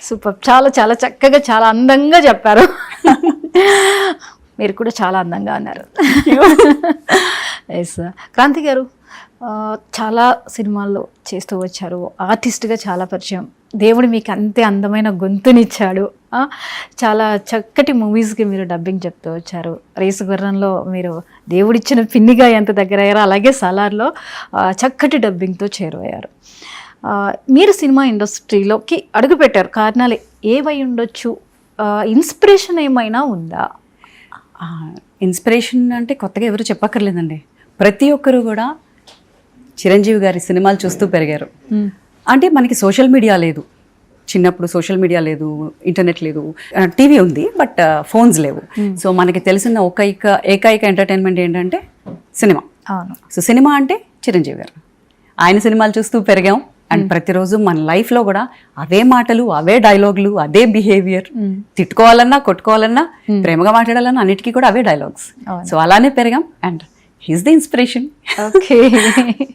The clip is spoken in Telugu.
సూపర్, చాలా చాలా చక్కగా చాలా అందంగా చెప్పారు. మీరు కూడా చాలా అందంగా అన్నారు. ఎస్ క్రాంతి గారు, చాలా సినిమాల్లో చేస్తూ వచ్చారు, ఆర్టిస్ట్గా చాలా పరిచయం. దేవుడు మీకు అంతే అందమైన గొంతునిచ్చాడు. చాలా చక్కటి మూవీస్కి మీరు డబ్బింగ్ చెప్తూ వచ్చారు. రేసు గుర్రంలో మీరు దేవుడిచ్చిన పిన్నిగా ఎంత దగ్గర అయ్యారో, అలాగే సలార్లో చక్కటి డబ్బింగ్తో చేరువయ్యారు. మీరు సినిమా ఇండస్ట్రీలోకి అడుగుపెట్టారు, కారణాలు ఏవై ఉండొచ్చు? ఇన్స్పిరేషన్ ఏమైనా ఉందా? ఇన్స్పిరేషన్ అంటే కొత్తగా ఎవరు చెప్పక్కర్లేదండి. ప్రతి ఒక్కరు కూడా చిరంజీవి గారి సినిమాలు చూస్తూ పెరిగారు. అంటే మనకి సోషల్ మీడియా లేదు, చిన్నప్పుడు సోషల్ మీడియా లేదు, ఇంటర్నెట్ లేదు, టీవీ ఉంది బట్ ఫోన్స్ లేవు. సో మనకి తెలిసిన ఏకైక ఎంటర్టైన్మెంట్ ఏంటంటే సినిమా. సో సినిమా అంటే చిరంజీవి గారు, ఆయన సినిమాలు చూస్తూ పెరిగాం. అండ్ ప్రతిరోజు మన లైఫ్లో కూడా అవే మాటలు, అవే డైలాగులు, అదే బిహేవియర్. తిట్టుకోవాలన్నా, కొట్టుకోవాలన్నా, ప్రేమగా మాట్లాడాలన్నా అన్నిటికీ కూడా అవే డైలాగ్స్. సో అలానే పెరిగాం. And he's the inspiration. Okay.